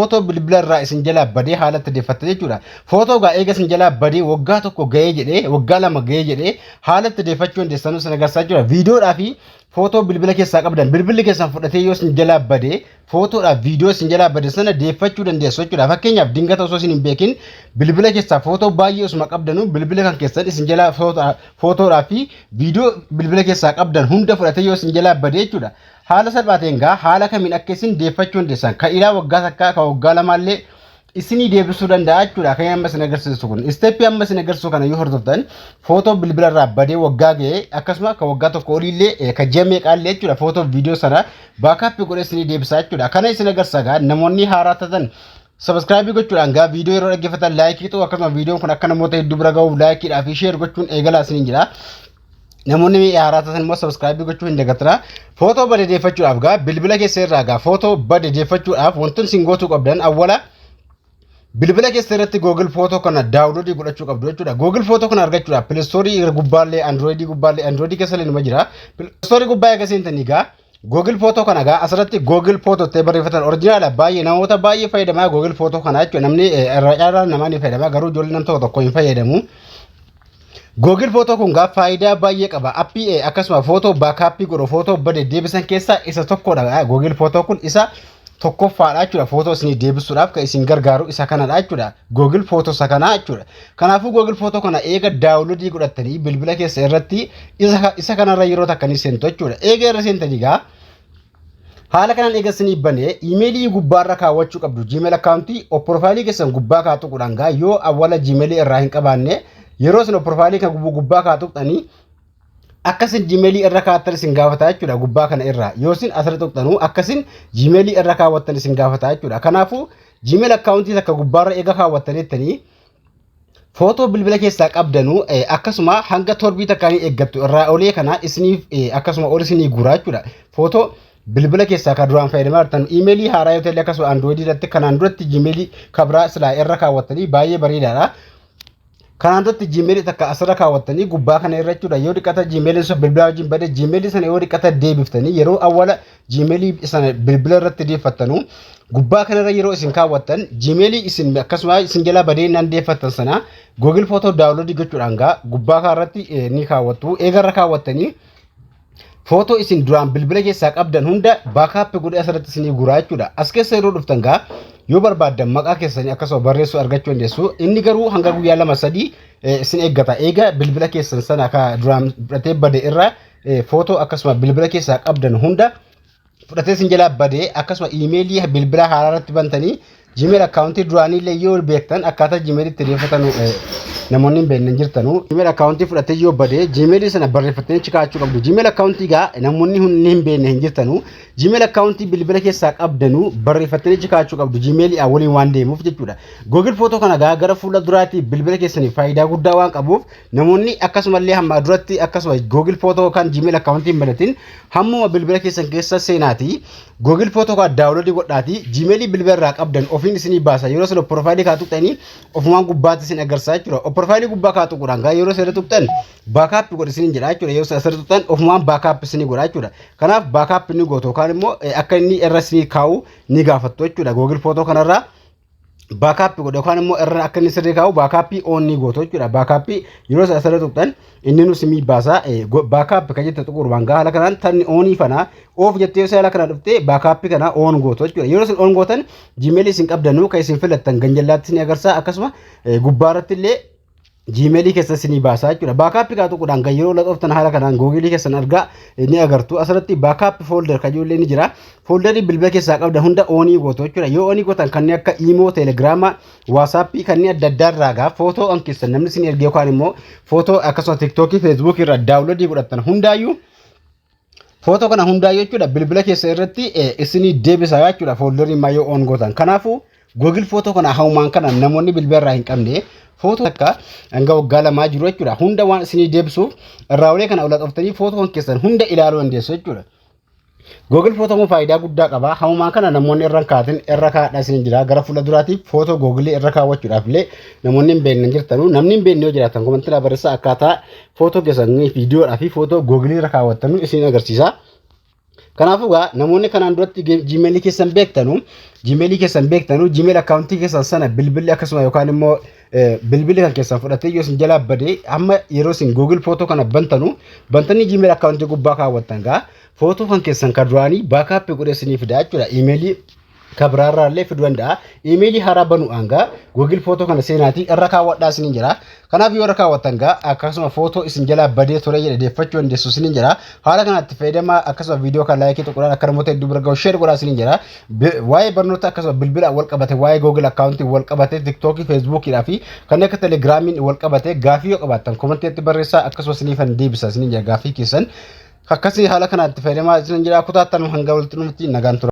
footoo bilbilarraa isin jalaa badee haalatti deeffatte jechuudha. Footoo gaa eega isin jalaa badee waggaa tokko ga'ee jedhee waggaa lama ga'ee jedhee haalatti deeffachuu dandeessanuu sana agarsiisaa jira. Viidiyoodhaa fi footoo bilbila keessaa qabdan bilbilli keessan fudhatee yoo isin jalaa badee footoodhaaf viidiyoo isin jalaa bade sana deeffachuu dandeessu jechuudha. Fakkeenyaaf dingata osoo isin hin beekin bilbila keessaa footoo baay'ee osuma qabdanuu bilbila kan keessan isin jalaa footoodhaa fi viidiyoo bilbila keessaa qabdan hunda fudhatee yoo isin jalaa badee jechuudha. Haala salphaateen gaa haala kamiin akka isin deeffachuu dandeessan kan ilaa waggaa takkaa kan waggaa lamaallee isinii deebisuu danda'a jechuudha. Kan amma isin agarsiisu kun isteeppii amma isin agarsiisu kana yoo hordoftan footoo bilbilarraa badee waggaa ga'ee akkasuma kan waggaa tokko oliillee kan ji'a meeqaallee jechuudha footoo viidiyoo sana baakaappii godhee isinii deebisaa jechuudha. Kana isin agarsiisa gaa namoonni haaraa taatan subscribe gochuudhaan gaa viidiyoo yeroo dhaggeeffatan laayikii ta'u akkasuma viidiyoon kun akka namoota hedduu bira ga'uuf laayikiidhaa fi sheer gochuun eegalaa isiniin jira. Namoonni haaraa taatan immoo subscribe gochuu hin dagatinaa. Footoo bade deeffachuudhaaf gaa bilbila keessa irraa gaa footoo bade deeffachuudhaaf wantoonni isin gootuu qabdan awwala bilbila keessa irratti Google Photo kana daawunloodii godhachuu qabdu jechuudha. Google Photo kana argachuudhaaf Play Store gubbaallee Android gubbaallee Android keessa illee nima jira. Play Store gubbaa eega seentanii gaa Google Photo kana gaa asirratti Google Photo ta'ee barreeffatan oriijinaala baay'ee namoota baay'ee fayyadamaa Google Photo kana jechuudha. Namni irra caalaa namaan ni fayyadamaa garuu ijoollee nam tokko hin fayyadamu. Google Photo kun gaa faayidaa baay'ee qaba. Appii akkasuma footoo baakaappii godhu footoo bade deebisan keessaa isa tokkodha. Google Photo kun isa tokkoffaadha jechuudha. Footoo isin deebisuudhaaf kan isin gargaaru isa kanadha jechuudha. Google Photo isa kana jechuudha. Kanaafuu Google Photo kana eega daawunloodii godhattanii bilbila keessa irratti isa kanarra yeroo takkanii seentu jechuudha. Eega irra seentanii gaa haala kanaan eega isinii banee iimeelii gubbaarra kaawwachuu qabdu. Gmail akkaawuntii profaayilii keessan gubbaa kaatuquudhaan gaa yoo awwala Gmail irraa hin qabaanne yeroo isin profaayilii kan gubbaa kaatuqxanii akkasin Gmailii irra kaawwatan isin gaafata jechuudha. Gubbaa kana irraa yoo isin asirratti tuqxanuu akkasin Gmailii irra kaawwatan isin gaafata jechuudha. Kanaafuu Gmail akkaawuntii takka gubbaarra eega kaawwattaniittanii footoo bilbila keessaa qabdanuu akkasuma hanga torbii takkaanii eeggattu irraa olee kana isiniif akkasuma ol isinii guuraa jechuudha. Footoo bilbila keessaa kan duraan fayyadamaa jirtan iimeelii haaraa yoo ta'e akkasuma Android irratti kanaan duratti Gmailii kabraa silaa irra kaawwattanii baay'ee bareedaadha. Kanaan duratti Gmail takka asirra kaawwattanii gubbaa kana irra jechuudha. Yoo dhiqata Gmail sana bilbila wajjin bade Gmail sana yoo dhiqata deebiftanii yeroo awwala Gmail sana bilbila irratti deeffattanu gubbaa kana irra yeroo isin kaawwattan Gmail isin akkasuma isin jala badee nan deeffattan sana Google Photo daawunloodii gochuudhaan gaa gubbaa kana irratti ni kaawwattu. Eega irra kaawwattanii footoo isin duraan bilbila keessaa qabdan hunda baakaappii godhee asirratti isinii guuraa jechuudha. As keessa yeroo dhuftan gaa yoo barbaaddan maqaa keessanii akkasuma barreessuu argachuu dandeessu. Inni garuu hanga guyyaa lama sadii isin eeggata. Eega bilbila keessan sana ka duraan fudhatee bade irraa footoo akkasuma bilbila keessaa qabdan hunda fudhatee isin jalaa bade akkasuma iimeelii bilbila haaraa irratti bantanii Gmail akkaawuntii duraaniillee yoo beektan akkaataa Gmail itti deeffatanu namoonni hin beekne jirtanu Gmail akkaawuntii fudhatee yoo bade Gmail sana barreeffatanii achi kaa'achuu qabdu. Gmail akkaawuntii gaa namoonni hin beekne hin jirtanu Gmail akkaawuntii bilbila keessaa qabdanu barreeffatanii achi kaa'achuu qabdu. Gmail waliin waan deemuuf jechuudha. Google Photo kana gaa gara fuula duraatti bilbila keessanii faayidaa guddaa waan qabuuf namoonni akkasumallee hamma duratti akkasuma Google Photo kan Gmail akkaawuntii hin banatin hammuma bilbila keessan keessa seenaati Google Photo kan daawunloodii godhaati Gmail bilbila irraa qabdan ofiin isinii baasa. Yeroo isin profaayilii kaatuqxanii ofumaan gubbaatti isin agarsiisa jechuudha. Profaayilii gubbaa kaatuquudhaan gaa yeroo isin tuqxan baakaappii godhi isin jedha jechuudha. Yeroo isin tuqxan ofumaan baakaappii isin godha jechuudha. Kanaaf baakaappii ni gootu yookaan immoo akka inni irra isin kaa'u ni gaafattu jechuudha. Google Photo kanarraa baakaappii godha yookaan immoo irra akka inni sirrii kaa'u baakaappii oon ni gootu jechuudha. Baakaappii yeroo isin tuqxan inni nu simii baasa baakaappii kan jette tuquudhaan gaa haala kanaan tanni oonii fana oof jettee yoo haala kana dhuftee baakaappii kana oon gootu jechuudha. Yeroo isin oon gootan Gmail isin qabdanuu kan isin filattan ganjallaatti isin agarsiisa akkasuma gubbaarratti illee Gmail keessa isin baasa jechuudha. Baakaappii kaatuquudhaan kan yeroo laxooftan haala kanaan Google keessan argaa ni agartu. Asirratti baakaappii folder kan ijoollee ni jira. Folderii bilbila keessaa qabdan hunda oonii gootu jechuudha. Yoo oonii gootan kanneen akka Imo, Telegrama, WhatsApp kanneen adda addaa irraa gaa footoo an keessan namni isin ergee yookaan immoo footoo akkasuma TikTok, Facebook irraa daawunloodii godhattan hundaayyuu footoo kana hundaayyuu jechuudha bilbila keessa irratti isinii deebisa jechuudha folderii maayoo oon gootan. Kanaafuu Google Photo kana hawumaan kana namoonni bilbila irraa hin qabne footoo akka hanga waggaa lamaa jiru jechuudha. Hunda waan isinii deebisuuf irraa olee kana ulaxoftanii footoo keessan hunda ilaaluu dandeessu jechuudha. Google Photo mo faayidaa guddaa qaba. Hawumaan kana namoonni irra kaatin irra kaadhaa isin jira. Gara fuula duraatiif footoo Google irra kaawwachuudhaaf illee namoonni hin beekne jirtanu. Namni hin beekne yoo jiraatan komentii barreessaa akkaataa footoo keessanii viidiyoodhaa fi footoo Google irra kaawwattanu isin agarsiisa. Kanaafuu namoonni kanaan duratti Gmail keessan beektanu Gmail account keessan sana bilbilli akkasuma yookaan immoo bilbilli kan keessan fudhatee yoo isin jalaa badee amma yeroo isin Google Photo kana bantanii Gmail account gubbaa kaawwattan footoo kan keessan kan duraanii backup godhee isiniif fidaa jechuudha. Emailii kabraarraallee fiduu danda'a. Emailii haaraa banuudhaan Google Photo kana seenaatii irra kaawwadhaa isiniin jira. Kanaaf yoo irra kaawwattan akkasuma footoo isin jalaa badee ture jedhe deeffachuu dandeessu isiniin jira. Haala kanatti fayyadamaa akkasuma viidiyoo kan laayikii tuquudhaan akka namoota hedduu bira gahu share godhaa isiniin jira. Waa'ee barnoota akkasuma bilbila wal qabate waa'ee Google account wal qabate TikTok, Facebook fi kan akka Telegram wal qabate gaafii yoo qabaattan komenteetti barreessaa akkasuma isiniifan deebisa isiniin jira gaafii keessan. Akkasii haala kanatti fayyadamaa isiniin jira kutaattan hanga walitti nuti nagaan tura.